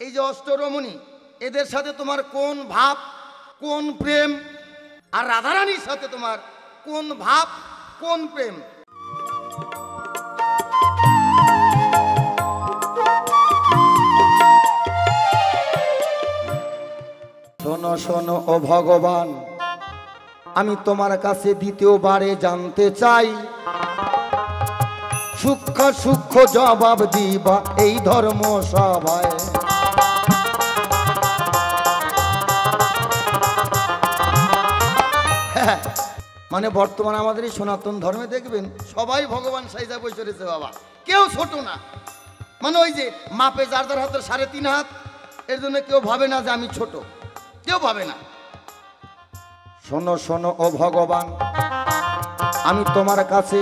এই যে অষ্টরমণী, এদের সাথে তোমার কোন ভাব, কোন প্রেম, আর রাধারানীর সাথে তোমার কোন ভাব, কোন প্রেম? শোনো শোনো ও ভগবান, আমি তোমার কাছে দ্বিতীয়বারে জানতে চাই, সূক্ষ্ম সূক্ষ্ম জবাব দিবা এই ধর্ম সভায়। মানে বর্তমানে আমাদের এই সনাতন ধর্মে দেখবেন সবাই ভগবান সাইজা বসে রয়েছে বাবা, কেউ ছোট না। মানে ওই যে মাপে যার যার হাতের 3.5 হাত, এর জন্য কেউ ভাবে না যে আমি ছোট, কেউ ভাবে না। শোনো শোনো ও ভগবান, আমি তোমার কাছে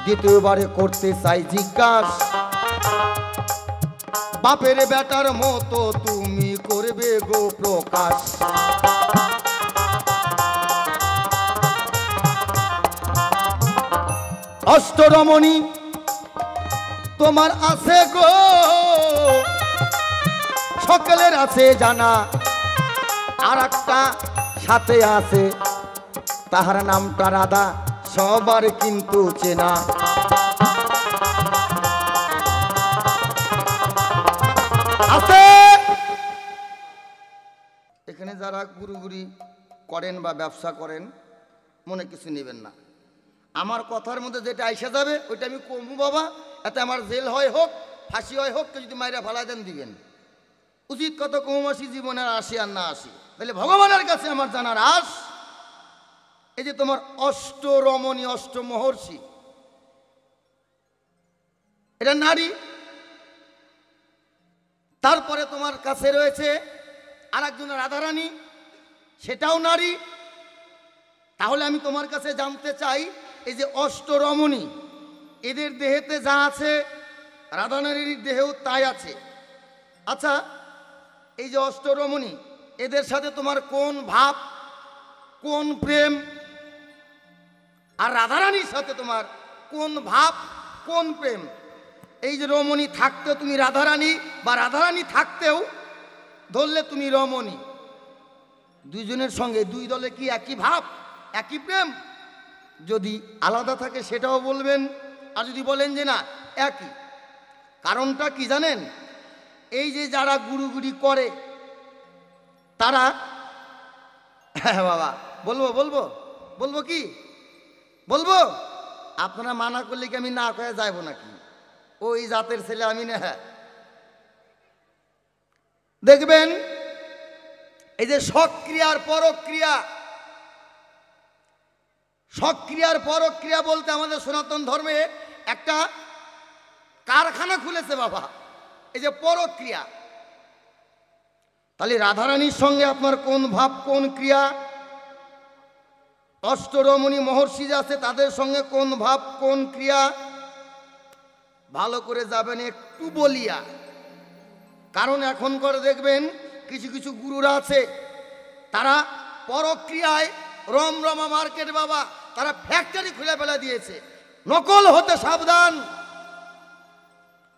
দ্বিতীয়বারে করতে চাই জিজ্ঞাসা, বাপের বেটার মতো তুমি করবে গো প্রকাশ। অষ্টরমণী তোমার আছে গো, সকলের আছে জানা, আর একটা সাথে আছে, তাহার নামটা রাধা, সবার কিন্তু চেনা। আছে এখানে যারা গুরুগুরি করেন বা ব্যবসা করেন, মনে কিছু নেবেন না, আমার কথার মধ্যে যেটা আইসা যাবে ওইটা আমি কমবো বাবা, এতে আমার জেল হয় হোক, ফাঁসি হয় হোক, যদি মাইরা ফালাই দেন দিবেন। উচিত কত কম আসি, জীবনের আসি আর না আসি। তাহলে ভগবানের কাছে আমার জানার আস, এই যে তোমার অষ্টরমণী, অষ্টমহর্ষি, এটা নারী। তারপরে তোমার কাছে রয়েছে আর একজন রাধারানী, সেটাও নারী। তাহলে আমি তোমার কাছে জানতে চাই, এই যে অষ্টরমণী, এদের দেহেতে যা আছে রাধারানীর দেহেও তাই আছে। আচ্ছা, এই যে অষ্টরমণী, এদের সাথে তোমার কোন ভাব, কোন প্রেম, আর রাধারানীর সাথে তোমার কোন ভাব, কোন প্রেম? এই যে রমণী থাকতেও তুমি রাধারানী, বা রাধারানী থাকতেও ধরলে তুমি রমণী, দুইজনের সঙ্গে দুই দলে কি একই ভাব, একই প্রেম? যদি আলাদা থাকে সেটাও বলবেন, আর যদি বলেন যে না একই। কারণটা কি জানেন? এই যে যারা গুরুগুরি করে তারা, হ্যাঁ বাবা বলবো বলবো বলবো কি বলবো, আপনারা মানা করলে কি আমি না কয়ে যাইব নাকি? ওই জাতের ছেলে আমি না। হ্যাঁ, দেখবেন এই যে সক্রিয়ার পরক্রিয়া, সক্রিয়ার পরক্রিয়া বলতে আমাদের সনাতন ধর্মে একটা কারখানা খুলেছে বাবা, এই যে পরক্রিয়া। তাহলে রাধারানীর সঙ্গে আপনার কোন ভাব, কোন ক্রিয়া? অষ্টরমণী মহর্ষি আছে, তাদের সঙ্গে কোন ভাব, কোন ক্রিয়া? ভালো করে যাবেন একটু বলিয়া, কারণ এখন করে দেখবেন কিছু কিছু গুরুরা আছে, তারা পরক্রিয়ায় রমরমা মার্কেট বাবা, তারা ফ্যাক্টরি খুলে ফেলে দিয়েছে। নকল হতে সাবধান।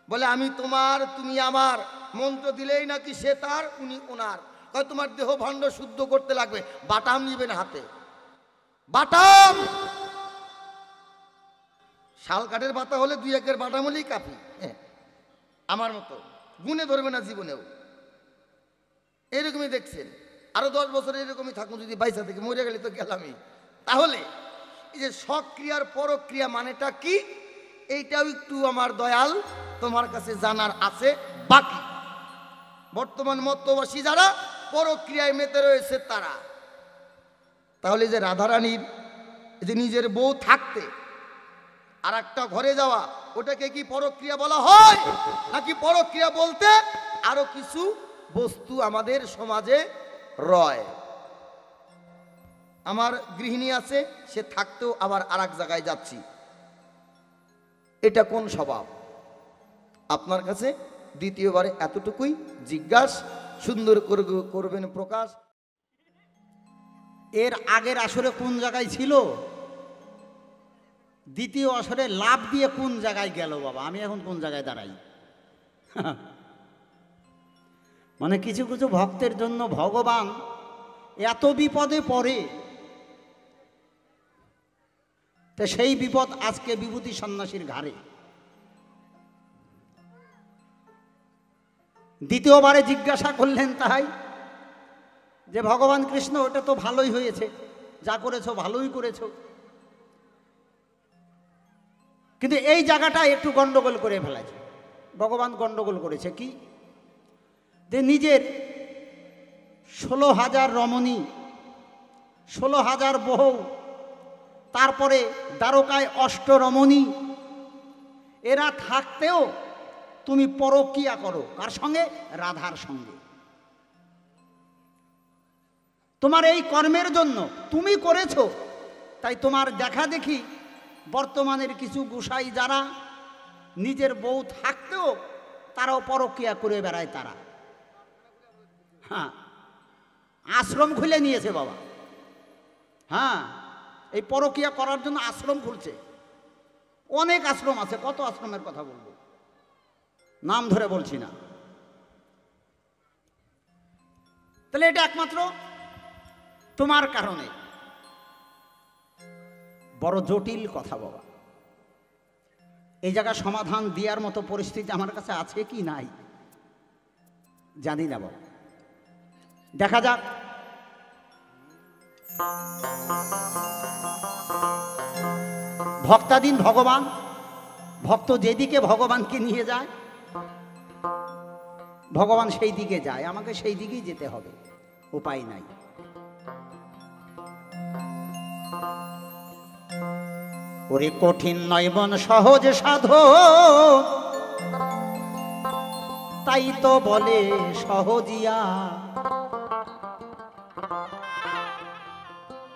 বলে আমি তোমার, তুমি আমার, মন্ত্র দিলেই নাকি সে তার, উনি ওনার। কয় তোমার দেহ ভাণ্ড শুদ্ধ করতে লাগবে, বাটাম নিবেন হাতে, বাটাম। শাল কাঠের বাতা হলে 2-1 বাটাম হলেই কাফি। আমার মতো গুনে ধরবে না জীবনেও। এরকমই দেখছেন, আরো 10 বছর এরকমই থাকুন, যদি বাইসা থেকে মরে গেলে তো গেলামই। তাহলে এই যে সক্রিয়ার পরক্রিয়া মানেটা কি, এইটাও একটু আমার দয়াল তোমার কাছে জানার আছে বাকি। বর্তমান মতবাসী যারা পরক্রিয়ায় মেতে রয়েছে তারা, তাহলে যে রাধারানীর যে নিজের বউ থাকতে আর একটা ঘরে যাওয়া, ওটাকে কি পরক্রিয়া বলা হয়? নাকি পরক্রিয়া বলতে আরো কিছু বস্তু আমাদের সমাজে রয়? আমার গৃহিণী আছে, সে থাকতেও আবার আর এক জায়গায় যাচ্ছি, এটা কোন স্বভাব? আপনার কাছে দ্বিতীয়বারে এতটুকুই জিজ্ঞাসা, সুন্দর করবেন প্রকাশ। এর আগের আসরে কোন জায়গায় ছিল, দ্বিতীয় আসরে লাভ দিয়ে কোন জায়গায় গেল বাবা? আমি এখন কোন জায়গায় দাঁড়াই? মানে কিছু কিছু ভক্তের জন্য ভগবান এত বিপদে পড়ে, তো সেই বিপদ আজকে বিভূতি সন্ন্যাসীর ঘাড়ে। দ্বিতীয়বারে জিজ্ঞাসা করলেন তাই যে ভগবান কৃষ্ণ, ওটা তো ভালোই হয়েছে, যা করেছো ভালোই করেছো, কিন্তু এই জায়গাটা একটু গন্ডগোল করে ফেলেছে। ভগবান গন্ডগোল করেছে কি, যে নিজের 16,000 রমণী, 16,000 বউ, তারপরে দ্বারকায় 8 রমণী, এরা থাকতেও তুমি পরকীয়া করো। কার সঙ্গে? রাধার সঙ্গে। তোমার এই কর্মের জন্য তুমি করেছো, তাই তোমার দেখা দেখি বর্তমানের কিছু গোসাই যারা নিজের বউ থাকতেও তারাও পরকীয়া করে বেড়ায়। তারা হ্যাঁ আশ্রম খুলে নিয়েছে বাবা। হ্যাঁ, এই পরকীয়া করার জন্য আশ্রম খুলছে। অনেক আশ্রম আছে, কত আশ্রমের কথা বলবো, নাম ধরে বলছি না। তাহলে এটা একমাত্র তোমার কারণে। বড় জটিল কথা বাবা। এই জায়গায় সমাধান দেওয়ার মতো পরিস্থিতি আমার কাছে আছে কি নাই জানি না বাবা, দেখা যাক। ভক্তাধীন ভগবান, ভক্ত যেদিকে ভগবানকে নিয়ে যায় ভগবান সেই দিকে যায়, আমাকে সেই দিকেই যেতে হবে, উপায় নাই। ওরে কঠিন নয় মন সহজ সাধো, তাই তো বলে সহজিয়া।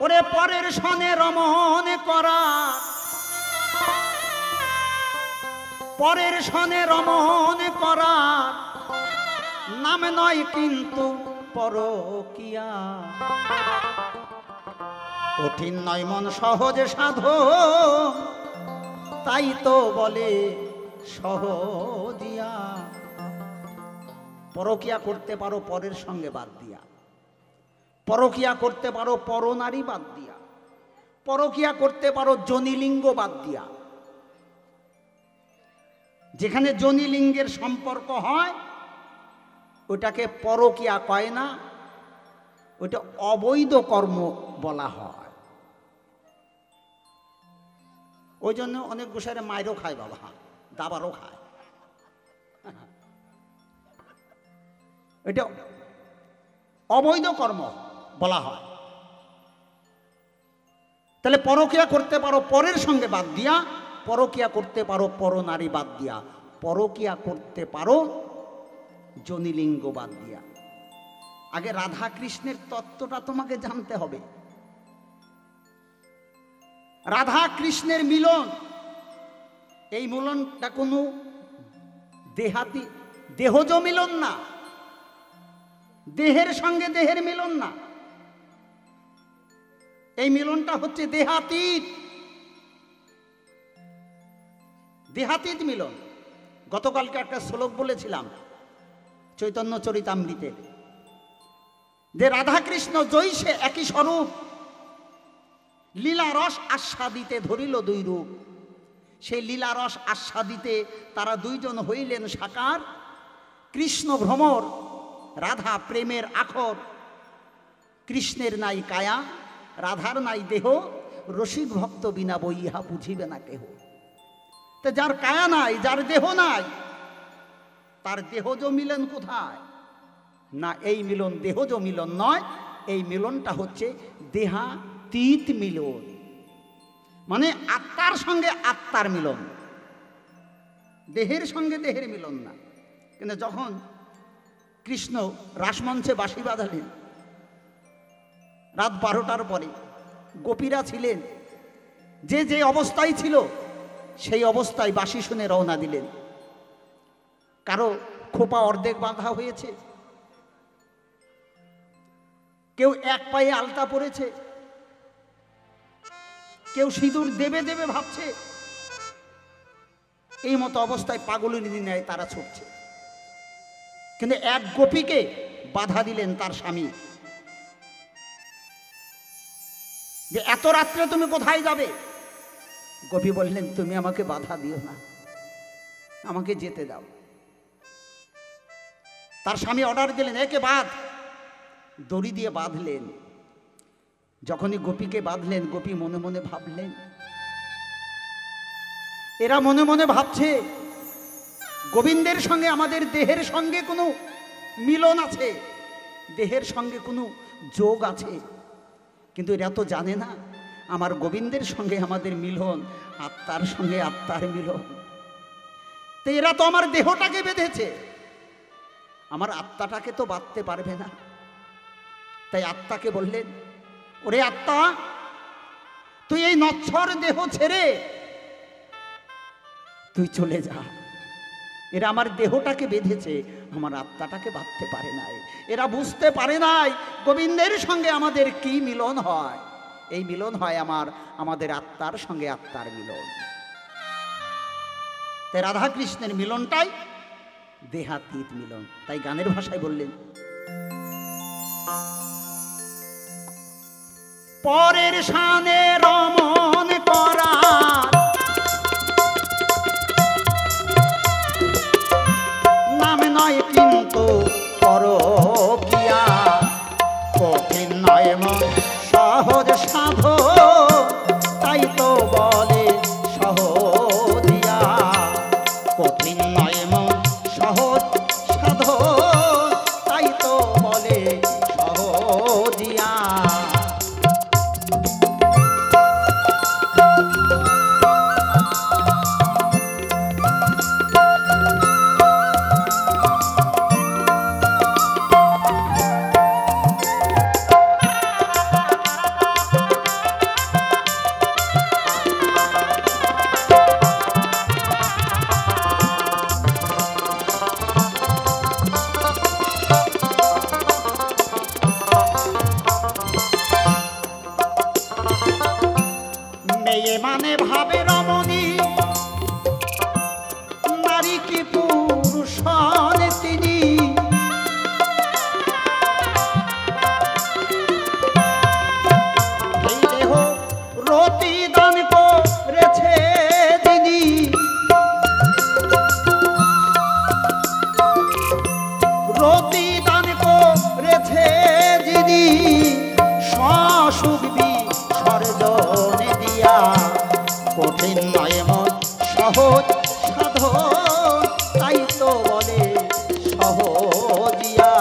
ওরে পরের সনে রমণ করা, পরের সনে রমণ করা নাম নয় কিন্তু পরকীয়া। কঠিন নয় মন সহজ সাধো, তাই তো বলে সহজিয়া। পরকীয়া করতে পারো পরের সঙ্গে বাদ দিয়া, পরকীয়া করতে পারো পরনারী বাদ দিয়া, পরকীয়া করতে পারো যোনিলিঙ্গ বাদ দিয়া। যেখানে যোনিলিঙ্গের সম্পর্ক হয় ওটাকে পরকীয়া কয় না, ওটা অবৈধ কর্ম বলা হয়। ওই জন্য অনেক গোসাইরা মায়েরও খায় বাবা, দাবারও খায়। এটা অবৈধ কর্ম বলা হয়। তাহলে পরকীয়া করতে পারো পরের সঙ্গে বাদ দিয়া, পরকীয়া করতে পারো পরনারী বাদ দিয়া, পরকীয়া করতে পারো যোনিলিঙ্গ বাদ দিয়া। আগে রাধা কৃষ্ণের তত্ত্বটা তোমাকে জানতে হবে। রাধা কৃষ্ণের মিলন, এই মিলনটা কোনো দেহাতি দেহজ মিলন না, দেহের সঙ্গে দেহের মিলন না। এই মিলনটা হচ্ছে দেহাতীত, দেহাতীত মিলন। গতকালকে একটা শ্লোক বলেছিলাম চৈতন্য চরিতামৃতে, যে রাধা কৃষ্ণ জৈসে একই স্বরূপ, লীলা রস আস্বাদিতে ধরিল দুই রূপ। সেই লীলা রস আস্বাদিতে তারা দুইজন হইলেন সাকার। কৃষ্ণ ভ্রমর, রাধা প্রেমের আখর। কৃষ্ণের নাই কায়া, রাধার নাই দেহ, রসিক ভক্ত বিনা বই ইহা বুঝিবে না কেহ। তা যার কায়া নাই, যার দেহ নাই, তার দেহজ মিলন কোথায়? না, এই মিলন দেহজ মিলন নয়, এই মিলনটা হচ্ছে দেহাতীত মিলন, মানে আত্মার সঙ্গে আত্মার মিলন, দেহের সঙ্গে দেহের মিলন না। কিন্তু যখন কৃষ্ণ রাসমঞ্চে বাঁশি বাজালেন রাত 12টার পরে, গোপীরা ছিলেন যে যে অবস্থায় ছিল সেই অবস্থায় বাঁশি শুনে রওনা দিলেন। কারো খোপা অর্ধেক বাঁধা হয়েছে, কেউ এক পায়ে আলতা পরেছে, কেউ সিঁদুর দেবে দেবে ভাবছে। এই মতো অবস্থায় পাগলিনী ন্যায় তারা ছুটছে। কিন্তু এক গোপীকে বাধা দিলেন তার স্বামী, যে এত রাত্রে তুমি কোথায় যাবে? গোপী বললেন, তুমি আমাকে বাধা দিও না, আমাকে যেতে দাও। তার স্বামী অর্ডার দিলেন, একে বাঁধ। দড়ি দিয়ে বাঁধলেন। যখনই গোপীকে বাঁধলেন, গোপী মনে মনে ভাবলেন, এরা মনে মনে ভাবছে গোবিন্দের সঙ্গে আমাদের দেহের সঙ্গে কোনো মিলন আছে, দেহের সঙ্গে কোনো যোগ আছে, কিন্তু এরা তো জানে না আমার গোবিন্দের সঙ্গে আমাদের মিলন আত্মার সঙ্গে আত্মার মিলন। তো এরা তো আমার দেহটাকে বেঁধেছে, আমার আত্মাটাকে তো বাঁধতে পারবে না। তাই আত্মাকে বললেন, ওরে আত্মা, তুই এই নশ্বর দেহ ছেড়ে তুই চলে যা। এরা আমার দেহটাকে বেঁধেছে, আমার আত্মাটাকে বাঁধতে পারে নাই। এরা বুঝতে পারে নাই গোবিন্দের সঙ্গে আমাদের কি মিলন হয়। এই মিলন হয় আমাদের আত্মার সঙ্গে আত্মার মিলন। তাই রাধা কৃষ্ণের মিলনটাই দেহাতীত মিলন। তাই গানের ভাষায় বললেন, পরের শানে রমণ করা নাম নয়, কিন্তু পরকিয়া কঠিন নয় মন সহজ সাধো, তাই তো বলে সহজিয়া। কঠিন নয় মন সহজ সাধো, তাই তো বলে সহজিয়া। মেয়ে মানে ভাবে রমণী, নারী কি পুরুষ তিনি। এই দেহ রতি দান করেছে তিনি, রতি দান করেছে যিনি, সসুখ বিসর্জনে দিয়া। কঠিন নয় মন সহজ সাধন, তাই তো বলে সহজিয়া।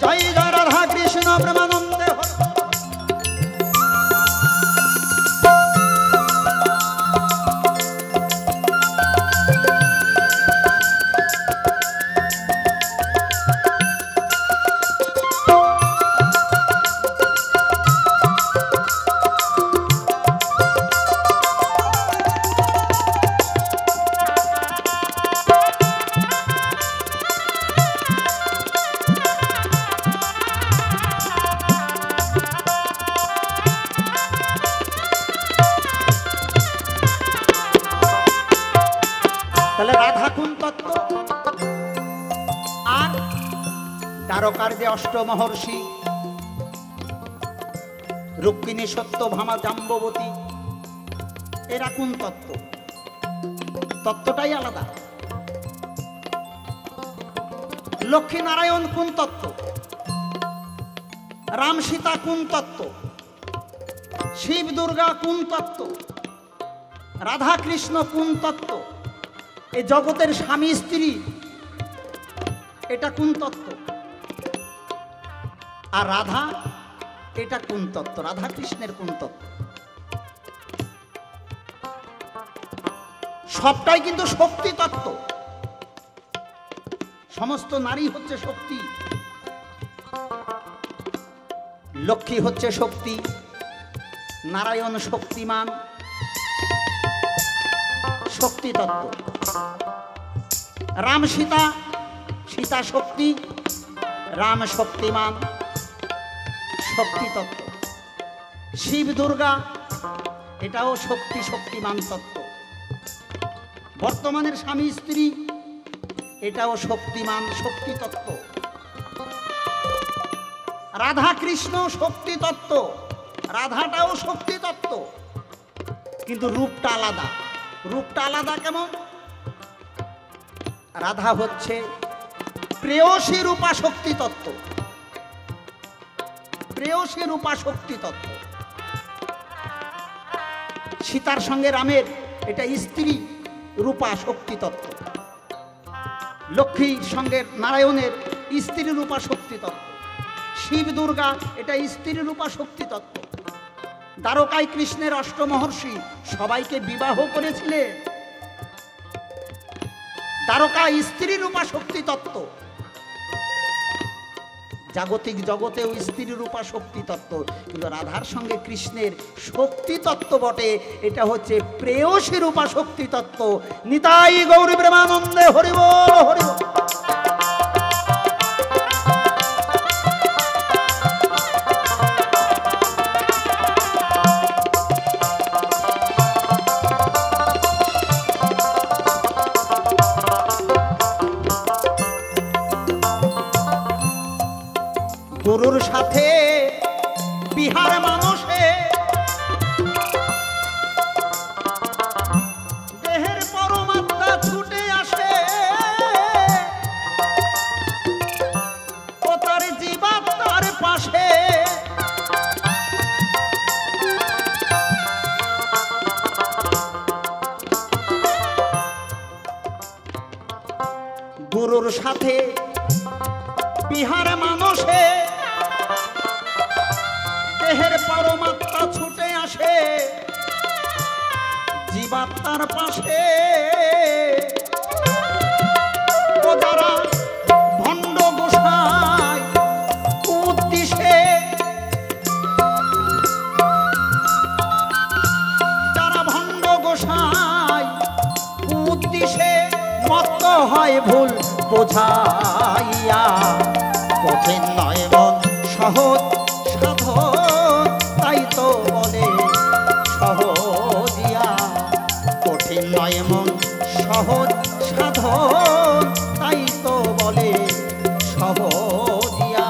জয় জয় রাধা কৃষ্ণ প্রেমানন্দে হরি। তাহলে রাধা কোন তত্ত্ব? আর দ্বারকার যে অষ্টমহর্ষি রুক্মিণী, সত্যভামা, জাম্ববতী, এরা কোন তত্ত্ব? তত্ত্বটাই আলাদা। লক্ষ্মী নারায়ণ কোন তত্ত্ব? রাম সীতা কোন তত্ত্ব? শিব দুর্গা কোন তত্ত্ব? রাধা কৃষ্ণ কোন তত্ত্ব? এই জগতের স্বামী স্ত্রী এটা কোন তত্ত্ব? আর রাধা এটা কোন তত্ত্ব? রাধা কৃষ্ণের কোন তত্ত্ব? সবটাই কিন্তু শক্তি তত্ত্ব। সমস্ত নারী হচ্ছে শক্তি, লক্ষ্মী হচ্ছে শক্তি, নারায়ণ শক্তিমান, শক্তি তত্ত্ব। রাম সীতা, সীতা শক্তি, রাম শক্তিমান, শক্তি তত্ত্ব। শিব দুর্গা, এটাও শক্তি, শক্তিমান তত্ত্ব। বর্তমানের স্বামী স্ত্রী, এটাও শক্তিমান শক্তি তত্ত্ব। রাধা কৃষ্ণ শক্তি তত্ত্ব, রাধাটাও শক্তি তত্ত্ব, কিন্তু রূপটা আলাদা। রূপটা আলাদা কেমন? রাধা হচ্ছে প্রেয়সী রূপা শক্তি তত্ত্ব, প্রেয়সী রূপা শক্তি তত্ত্ব। সীতার সঙ্গে রামের এটা স্ত্রী রূপা শক্তি তত্ত্ব। লক্ষ্মীর সঙ্গে নারায়ণের স্ত্রী রূপা শক্তি তত্ত্ব। শিব দুর্গা এটা স্ত্রী রূপা শক্তি তত্ত্ব। দ্বারকায় কৃষ্ণের অষ্টমহর্ষি সবাইকে বিবাহ করেছিলেন, দ্বারকা স্ত্রী রূপা শক্তি তত্ত্ব। জাগতিক জগতেও স্ত্রী রূপা শক্তি তত্ত্ব, কিন্তু রাধার সঙ্গে কৃষ্ণের শক্তি তত্ত্ব বটে, এটা হচ্ছে প্রেয়সী রূপা শক্তি তত্ত্ব। নিতাই গৌরী প্রেমানন্দে হরি বল হরি বল। গুরুর সাথে বিহার মানুষে দেহের পরমাত্মা ছুটে আসে, ও তার জীবাত্মার পাশে। গুরুর সাথে বিহার মানুষে দেহের পরমাত্মা ছুটে আসে জীবাত্মার পাশে। ও যারা ভণ্ড গোসাই উদ্দেশ্যে, যারা ভণ্ড গোসাই উদ্দেশ্যে মত্ত হয় ভুল বোঝাইয়া, কঠিন নয় মন সহজ সাধন, তাই তো বলে সহজিয়া। কঠিন নয় মন সহজ সাধন, তাই তো বলে সহজিয়া।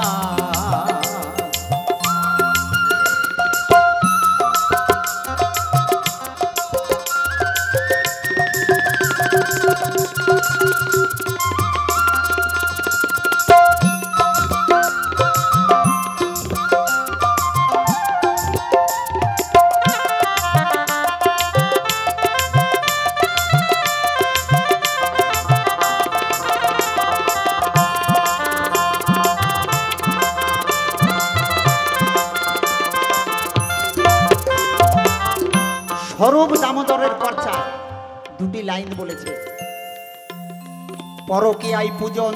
স্বরূপ দামোদরের পর্চা দুটি লাইন বলেছে, পরকীয়ায় পূজন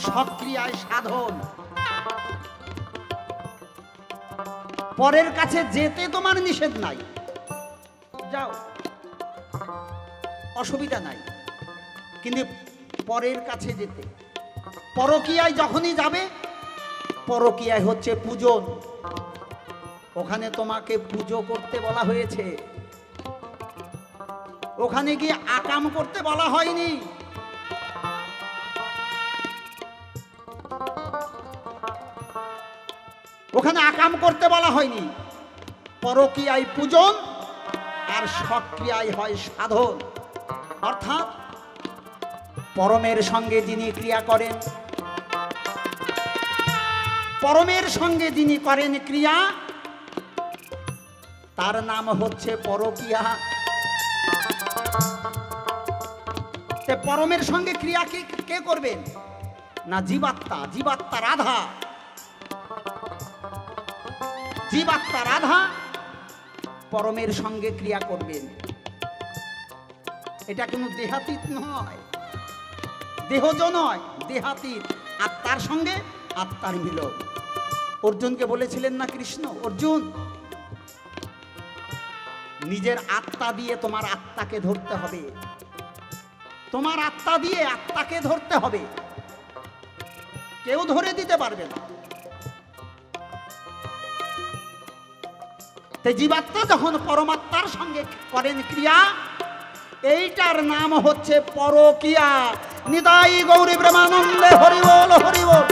সক্রিয়ায় সাধন। পরের কাছে যেতে তোমার নিষেধ নাই, যাও অসুবিধা নাই, কিন্তু পরের কাছে যেতে, পরকীয়ায় যখনই যাবে, পরকীয়ায় হচ্ছে পূজন। ওখানে তোমাকে পুজো করতে বলা হয়েছে, ওখানে গিয়ে আকাম করতে বলা হয়নি। ওখানে আকাম করতে বলা হয়নি। পরকীয়ায় পূজন আর সক্রিয়ায় হয় সাধন। অর্থাৎ পরমের সঙ্গে যিনি ক্রিয়া করেন, পরমের সঙ্গে যিনি করেন ক্রিয়া, তার নাম হচ্ছে পরকীয়া। পরমের সঙ্গে ক্রিয়া কে করবেন? না জীবাত্মা। জীবাত্মা রাধা, জীবাত্মা রাধা পরমের সঙ্গে ক্রিয়া করবেন। এটা কোনো দেহাতীত নয়, দেহজ নয়, দেহাতীত। আত্মার সঙ্গে আত্মার মিলন। অর্জুনকে বলেছিলেন না কৃষ্ণ, অর্জুন নিজের আত্মা দিয়ে তোমার আত্মাকে ধরতে হবে, তোমার আত্মা দিয়ে আত্মাকে ধরতে হবে, কেউ ধরে দিতে পারবে না। তাই জীবাত্মা যখন পরমাত্মার সঙ্গে করেন ক্রিয়া, এইটার নাম হচ্ছে পরকিয়া। নিতাই গৌরী প্রেমানন্দে হরি বল হরি বল।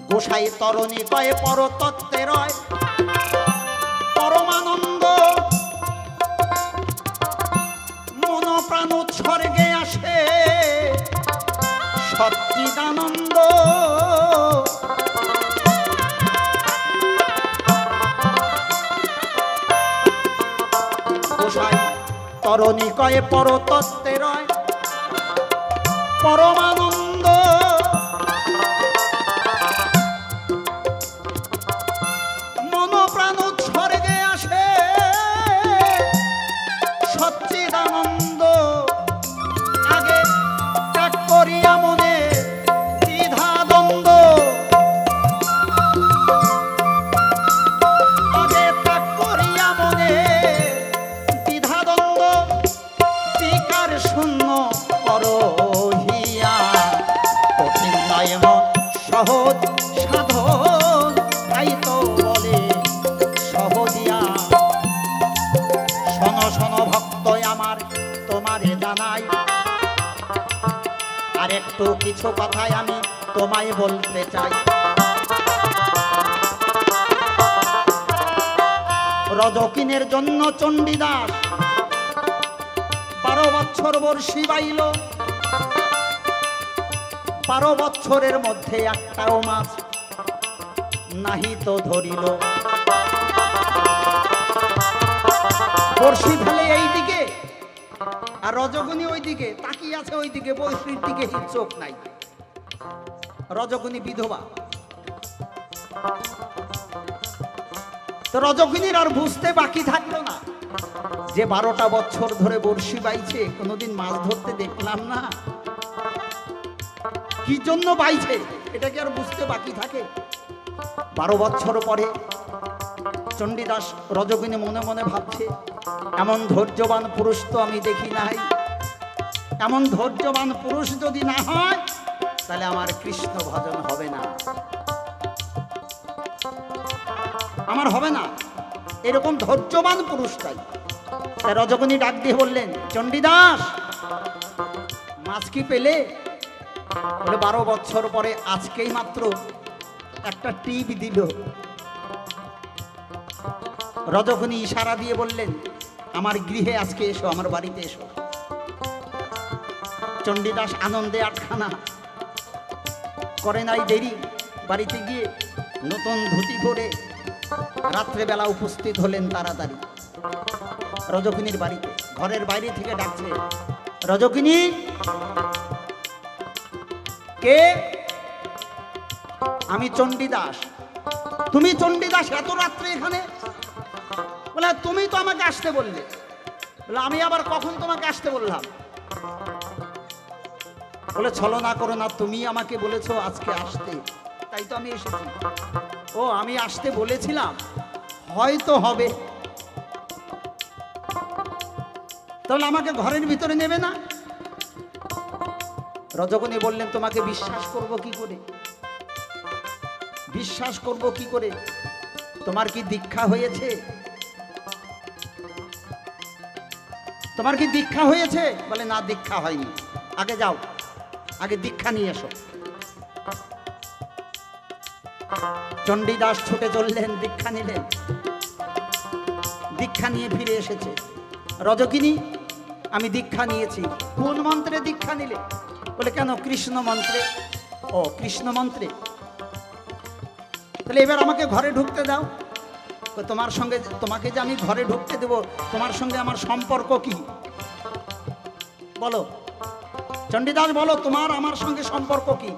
গোসাই তরণী কয়ে পরতত্ত্বের রয় পরমানন্দ, মন প্রাণ উৎসর্গে আসে সচ্চিদানন্দ। গোসাই তরণী কয়ে পরতত্ত্বের রয় পরমানন্দ, মন প্রাণ উৎসর্গে আসে সচ্চিদানন্দ। আগে ত্যাগ করিয়া মনে দ্বিধা দ্বন্দ্ব, আগে ত্যাগ করিয়া মনে দ্বিধা দ্বন্দ্ব, বিকার শূন্য করহিয়া কঠিন নয় মন সহজ সাধন, তাই তো বলে সহজিয়া। শোন শোন ভক্ত আমার তোমারে জানাই, আর একটু কিছু কথাই আমি তোমায় বলতে চাই। রজকিনের জন্য চণ্ডীদাস 12 বছর বর্ষি বাইল, 12 বছরের মধ্যে একটাও মাছ নাহি তো ধরিল। বর্ষি ফেলে এইদিকে আর রজগুনি ওইদিকে তাকিয়ে আছে, ওইদিকে বর্ষির দিকে চোখ নাই। রজগুনি বিধবা, তো রজগুনির আর বুঝতে বাকি থাকলো না যে 12টা বছর ধরে বর্ষি বাইছে, কোনোদিন মাছ ধরতে দেখলাম না, কি জন্য বাইছে এটা কি আর বুঝতে বাকি থাকে? 12 বছর পরে চণ্ডীদাস রজগুনি মনে মনে ভাবছে, এমন ধৈর্যবান পুরুষ তো আমি দেখি নাই, এমন ধৈর্যবান পুরুষ যদি না হয় তাহলে আমার কৃষ্ণ ভজন হবে না, আমার হবে না, এরকম ধৈর্যবান পুরুষ চাই। তাই রজগুনি ডাক দিয়ে বললেন, চণ্ডীদাস মাছ কি পেলে? বলে 12 বছর পরে আজকেই মাত্র একটা টিপ দিল। রজগুনি ইশারা দিয়ে বললেন, আমার গৃহে আজকে এসো, আমার বাড়িতে এসো। চণ্ডীদাস আনন্দে আটখানা করে নাই দেরি, বাড়িতে গিয়ে নতুন ধুতি পরে রাত্রেবেলা উপস্থিত হলেন তাড়াতাড়ি রজকিনীর বাড়িতে। ঘরের বাইরে থেকে ডাকছে, রজকিনী কে? আমি চণ্ডীদাস। তুমি চণ্ডীদাস এত রাত্রে এখানে? বলে তুমি তো আমাকে আসতে বললে। বলে আমি আবার কখন তোমাকে আসতে বললাম? বলে ছলনা করো না, তুমি আমাকে বলেছো আজকে আসতে, তাই তো আমি এসেছি। ও আমি আসতে বলেছিলাম, হয়তো হবে, তাহলে আমাকে ঘরের ভিতরে নেবে না? রজকিনী বললেন, তোমাকে বিশ্বাস করব কি করে? বিশ্বাস করব কি করে? তোমার কি দীক্ষা হয়েছে? তোমার কি দীক্ষা হয়েছে? বলে না, দীক্ষা হয়নি। আগে যাও, আগে দীক্ষা নিয়ে এসো। চণ্ডীদাস ছুটে চললেন, দীক্ষা নিলেন। দীক্ষা নিয়ে ফিরে এসেছে। রজকিনী, আমি দীক্ষা নিয়েছি। কোন মন্ত্রে দীক্ষা নিলে? বলে কেন, কৃষ্ণ মন্ত্রে। ও কৃষ্ণ মন্ত্রে, তাহলে এবার আমাকে ঘরে ঢুকতে দাও। তোমার সঙ্গে, তোমাকে যে আমি ঘরে ঢুকতে দেব, তোমার সঙ্গে আমার সম্পর্ক কি বলো? চণ্ডীদাস বলো, তোমার আমার সঙ্গে সম্পর্ক কি?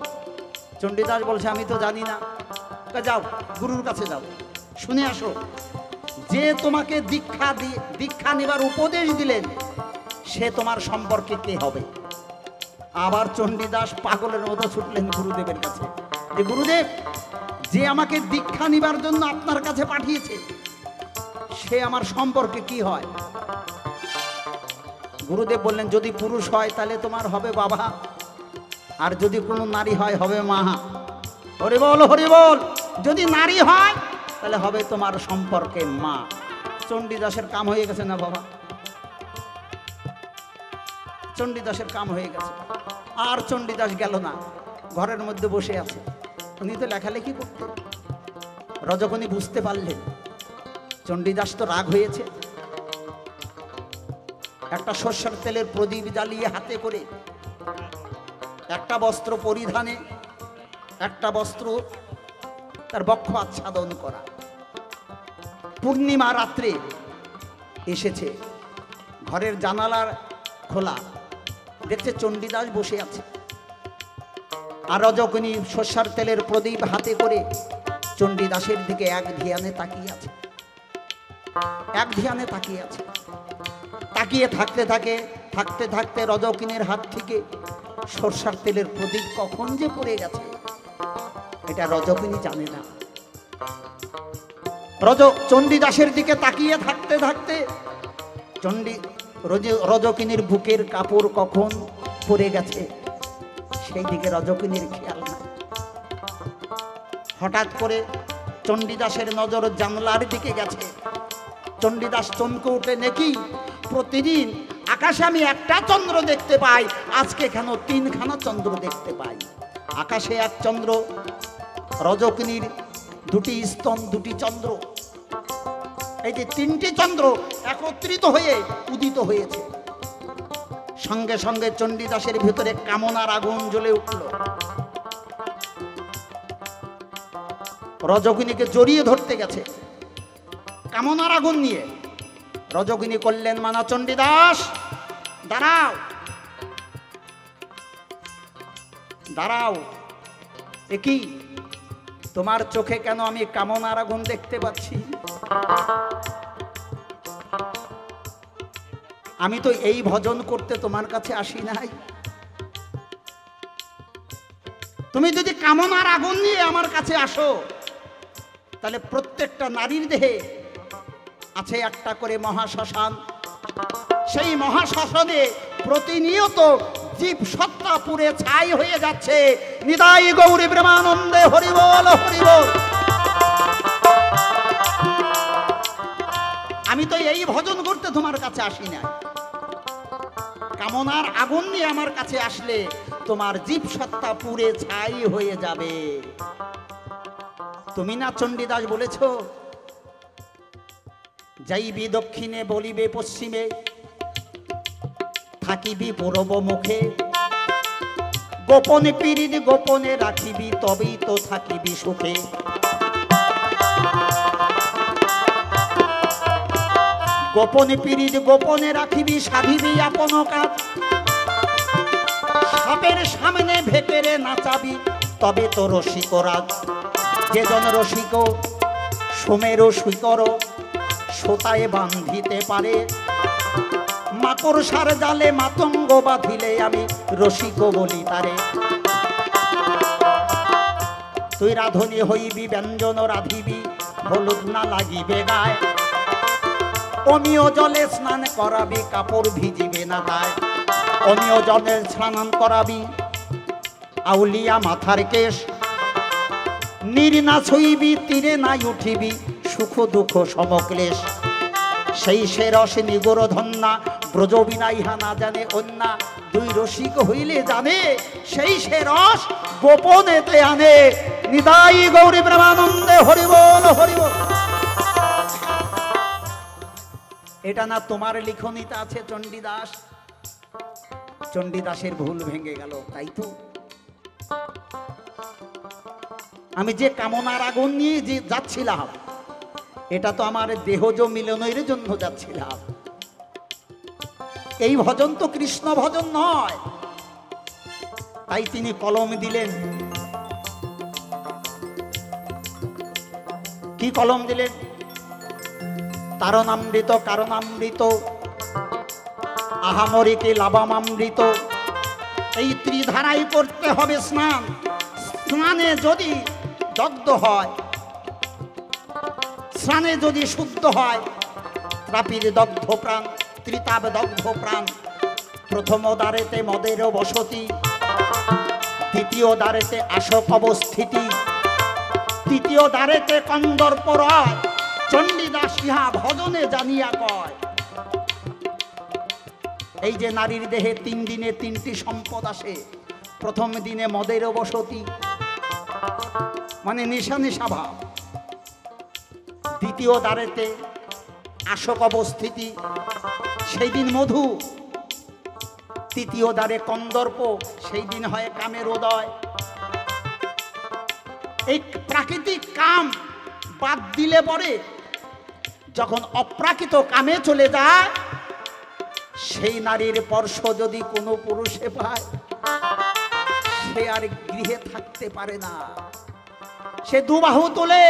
চণ্ডীদাস বলছে, আমি তো জানি না। যাও, গুরুর কাছে যাও, শুনে আসো যে তোমাকে দীক্ষা নেবার উপদেশ দিলেন সে তোমার সম্পর্কে কে হবে। আবার চণ্ডীদাস পাগলের মতো ছুটলেন গুরুদেবের কাছে, যে গুরুদেব, যে আমাকে দীক্ষা নিবার জন্য আপনার কাছে পাঠিয়েছে সে আমার সম্পর্কে কি হয়? গুরুদেব বললেন যদি পুরুষ হয় তাহলে তোমার হবে বাবা, আর যদি কোনো নারী হয় হবে মা। হরি বল হরি বল। যদি নারী হয় তাহলে হবে তোমার সম্পর্কে মা। চণ্ডীদাসের কাম হয়ে গেছে না বাবা? চণ্ডীদাসের কাম হয়ে গেছে। আর চণ্ডীদাস গেল না, ঘরের মধ্যে বসে আছে। উনি তো লেখালেখি করতেন। রজকনি বুঝতে পারলেন চণ্ডীদাস তো রাগ হয়েছে। একটা সর্ষের তেলের প্রদীপ জ্বালিয়ে হাতে করে, একটা বস্ত্র পরিধানে, একটা বস্ত্র তার বক্ষ আচ্ছাদন করা, পূর্ণিমা রাত্রে এসেছে। ঘরের জানালার খোলা, দেখছে চণ্ডীদাস বসে আছে। আর রজকনি সর্ষের তেলের প্রদীপ হাতে করে চণ্ডীদাসের দিকে এক ধ্যানে তাকিয়ে আছে, এক ধ্যানে তাকিয়ে আছে। তাকিয়ে থাকতে থাকতে রজকিনীর হাত থেকে সর্ষের তেলের প্রদীপ কখন যে পড়ে গেছে এটা রজকিনী জানে না। চণ্ডীদাসের দিকে তাকিয়ে থাকতে রজকিনীর বুকের কাপড় কখন পড়ে গেছে সেই দিকে রজকিনীর খেয়াল না। হঠাৎ করে চণ্ডীদাসের নজর জানলার দিকে গেছে। চণ্ডীদাস চমকে উঠে, নাকি প্রতিদিন আকাশে আমি একটা চন্দ্র দেখতে পাই, আজকে কেন তিনখানা চন্দ্র দেখতে পাই? আকাশে এক চন্দ্র, রজকিনীর দুটি স্তন, দুটি চন্দ্র, এই যে তিনটি চন্দ্র একত্রিত হয়ে উদিত হয়েছে। সঙ্গে সঙ্গে চণ্ডীদাসের ভিতরে কামনার আগুন জ্বলে উঠল। রজকিনীকে জড়িয়ে ধরতে গেছে কামনার আগুন নিয়ে। রজকিনী করলেন মানা, চণ্ডীদাস দাঁড়াও, দাঁড়াও। এ কি, তোমার চোখে কেন আমি কামনার আগুন দেখতে পাচ্ছি? আমি তো এই ভজন করতে তোমার কাছে আসি নাই। তুমি যদি কামনার আগুন নিয়ে আমার কাছে আসো তাহলে প্রত্যেকটা নারীর দেহে আছে একটা করে মহাশ্মশান। সেই মহাশ্মশানে প্রতিনিয়ত জীব সত্তা পুড়ে ছাই হয়ে যাচ্ছে। নিতাই গৌরী প্রেমানন্দে হরি বল হরি বল। আমি তো এই ভজন করতে তোমার কাছে আসি না। কামনার আগুন নিয়ে আমার কাছে আসলে তোমার জীব সত্তা পুড়ে ছাই হয়ে যাবে। তুমি না চণ্ডীদাস বলেছ, যাইবি দক্ষিণে বলিবে পশ্চিমে, থাকিবি পূর্ব মুখে, গোপনে পীড়িত গোপনে রাখিবি, তবেই তো থাকিবি সুখে। গোপনে পীড়িত গোপনে রাখিবি, সাধিবি আপন কাজ, সাপের সামনে ভেকেরে নাচাবি, তবে তো রসিক রাজ। যে জন রসিক সোমের সুইকর, সোতায় বান্ধিতে পারে, মাকড় সার জালে মাতঙ্গ বাঁধিলে, আমি রসিক বলি তারে। তুই রাধুনী হইবি ব্যঞ্জন রাধিবি, হলুদ না লাগিবে গায়, অমীয় জলে স্নান করাবি, কাপড় ভিজিবে না গায়। অমীয় জলে স্নান করাবি, আউলিয়া মাথার কেশ, নীর না ছুইবি, তীরে নাই উঠিবি, সুখ দুঃখ সমক্লেশ। সেই সে রস নিগর ধন্যা, ব্রজ বিনা ইহা না জানে অন্যা। দুই রসিক হইলে জানে, সেই সে রস গোপনেতে আনে। নিতাই গৌরী প্রেমানন্দে হরি বল হরি বল। এটা না তোমার লিখনিতে আছে চণ্ডীদাস? চণ্ডীদাসের ভুল ভেঙে গেল, তাই তো। আমি যে কামনার আগুন নিয়ে যে যাচ্ছিলাম, এটা তো আমার দেহজ মিলনের জন্য যাচ্ছিলাম। এই ভজন তো কৃষ্ণ ভজন নয়। তাই তিনি কলম দিলেন। কি কলম দিলেন? তারণামৃত কারণামৃত আহামরিকে লাভামামৃত, এই ত্রিধারাই করতে হবে স্নান। স্নানে যদি দগ্ধ হয়, স্নানে যদি শুদ্ধ হয়, ত্রাপির দগ্ধ প্রাণ, ত্রিতাব দগ্ধ প্রাণ, প্রথম দ্বারেতে মদের বসতি, দ্বিতীয় দ্বারেতে আসক অবস্থিতি, তৃতীয় দ্বারেতে কন্দর্প রয়, চণ্ডীদাস ইহা ভজনে জানিয়া কয়। এই যে নারীর দেহে 3 দিনে 3টি সম্পদ আসে। প্রথম দিনে মদের বসতি, মানে নেশা নেশা ভাব। দ্বিতীয় দ্বারেতে আসক অবস্থিতি, সেই দিন মধু। তৃতীয় দ্বারে কন্দর্প, সেই দিন হয় কামের উদয়। এই প্রাকৃতিক কাম বাদ দিলে পরে যখন অপ্রাকৃত কামে চলে যায়, সেই নারীর স্পর্শ যদি কোনো পুরুষে পায়, সে আর গৃহে থাকতে পারে না। সে দুবাহু তুলে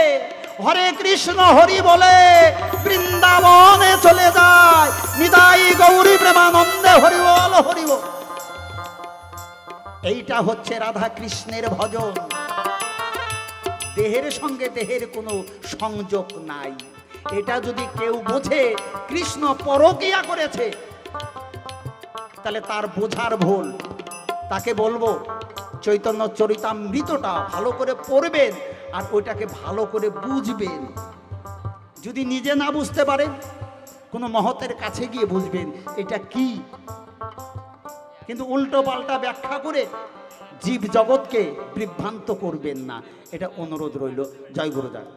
হরে কৃষ্ণ হরি বলে বৃন্দাবনে চলে যায়। নিতাই গৌরী প্রেমানন্দে হরি বল হরি বল। এইটা হচ্ছে রাধা কৃষ্ণের ভজন। দেহের সঙ্গে দেহের কোনো সংযোগ নাই। এটা যদি কেউ বোঝে কৃষ্ণ পরকীয়া করেছে, তাহলে তার বোঝার ভুল। তাকে বলবো চৈতন্য চরিতামৃতটা ভালো করে পড়বেন আর ওইটাকে ভালো করে বুঝবেন। যদি নিজে না বুঝতে পারেন, কোনো মহতের কাছে গিয়ে বুঝবেন এটা কি। কিন্তু উল্টো পাল্টা ব্যাখ্যা করে জীব জগৎকে বিভ্রান্ত করবেন না, এটা অনুরোধ রইল। জয় গুরুদেব।